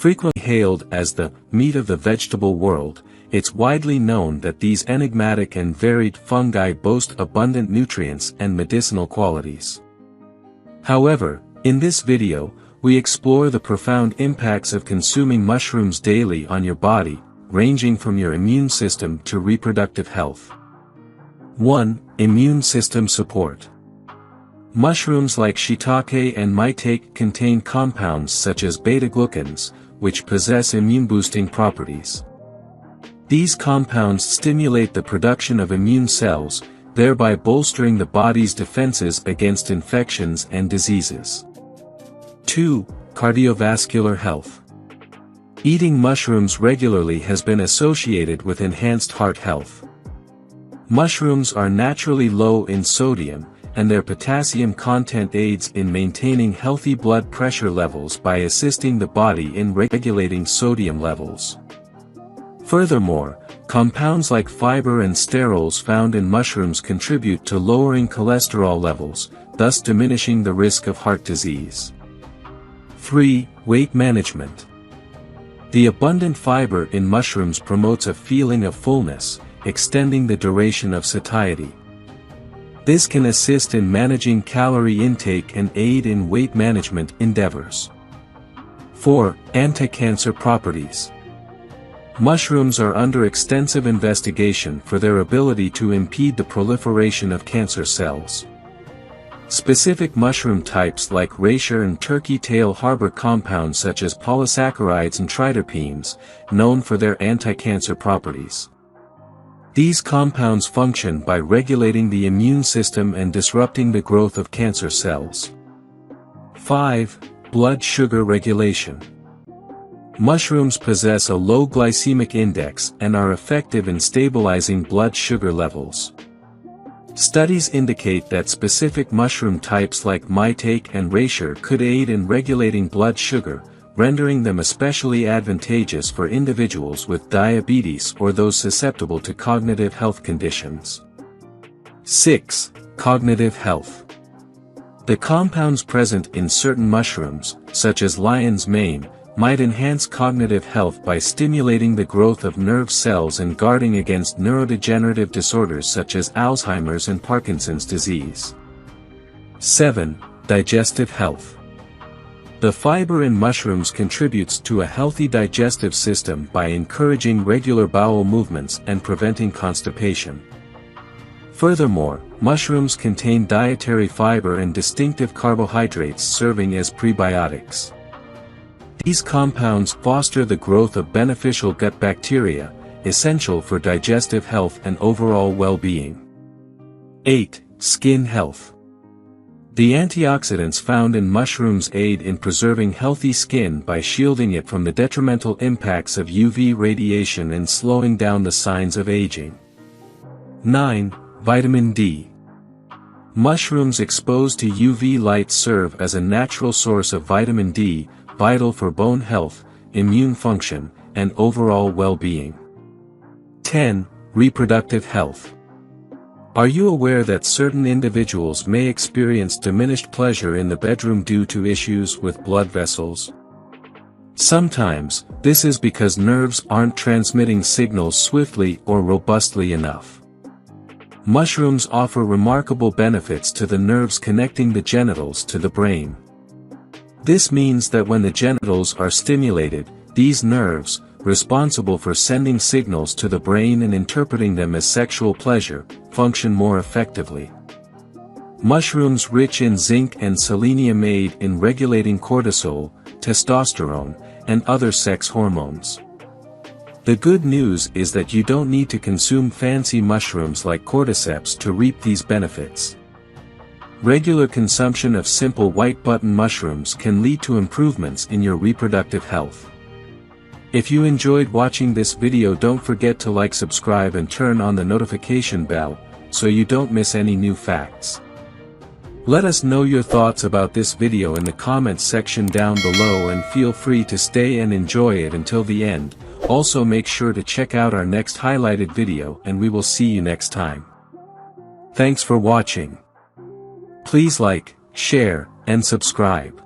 Frequently hailed as the meat of the vegetable world, it's widely known that these enigmatic and varied fungi boast abundant nutrients and medicinal qualities. However, in this video, we explore the profound impacts of consuming mushrooms daily on your body, ranging from your immune system to reproductive health. 1. Immune system support. Mushrooms like shiitake and maitake contain compounds such as beta-glucans, which possess immune-boosting properties. These compounds stimulate the production of immune cells, thereby bolstering the body's defenses against infections and diseases. 2. Cardiovascular health. Eating mushrooms regularly has been associated with enhanced heart health. Mushrooms are naturally low in sodium, and their potassium content aids in maintaining healthy blood pressure levels by assisting the body in regulating sodium levels. Furthermore, compounds like fiber and sterols found in mushrooms contribute to lowering cholesterol levels, thus diminishing the risk of heart disease. 3. Weight management. The abundant fiber in mushrooms promotes a feeling of fullness, extending the duration of satiety. This can assist in managing calorie intake and aid in weight management endeavors. 4. Anti-cancer properties. Mushrooms are under extensive investigation for their ability to impede the proliferation of cancer cells. Specific mushroom types like reishi and turkey tail harbor compounds such as polysaccharides and triterpenes, known for their anti-cancer properties. These compounds function by regulating the immune system and disrupting the growth of cancer cells. 5. Blood sugar regulation. Mushrooms possess a low glycemic index and are effective in stabilizing blood sugar levels. Studies indicate that specific mushroom types like maitake and reishi could aid in regulating blood sugar, rendering them especially advantageous for individuals with diabetes or those susceptible to cognitive health conditions. 6. Cognitive health. The compounds present in certain mushrooms, such as lion's mane, might enhance cognitive health by stimulating the growth of nerve cells and guarding against neurodegenerative disorders such as Alzheimer's and Parkinson's disease. 7. Digestive health. The fiber in mushrooms contributes to a healthy digestive system by encouraging regular bowel movements and preventing constipation. Furthermore, mushrooms contain dietary fiber and distinctive carbohydrates serving as prebiotics. These compounds foster the growth of beneficial gut bacteria, essential for digestive health and overall well-being. 8. Skin health. The antioxidants found in mushrooms aid in preserving healthy skin by shielding it from the detrimental impacts of UV radiation and slowing down the signs of aging. 9. Vitamin D. Mushrooms exposed to UV light serve as a natural source of vitamin D, vital for bone health, immune function, and overall well-being. 10. Reproductive health. Are you aware that certain individuals may experience diminished pleasure in the bedroom due to issues with blood vessels? Sometimes, this is because nerves aren't transmitting signals swiftly or robustly enough. Mushrooms offer remarkable benefits to the nerves connecting the genitals to the brain. This means that when the genitals are stimulated, these nerves, responsible for sending signals to the brain and interpreting them as sexual pleasure, function more effectively. Mushrooms rich in zinc and selenium aid in regulating cortisol, testosterone, and other sex hormones. The good news is that you don't need to consume fancy mushrooms like cordyceps to reap these benefits. Regular consumption of simple white button mushrooms can lead to improvements in your reproductive health. If you enjoyed watching this video, don't forget to like, subscribe and turn on the notification bell, so you don't miss any new facts. Let us know your thoughts about this video in the comments section down below, and feel free to stay and enjoy it until the end. Also make sure to check out our next highlighted video, and we will see you next time. Thanks for watching. Please like, share, and subscribe.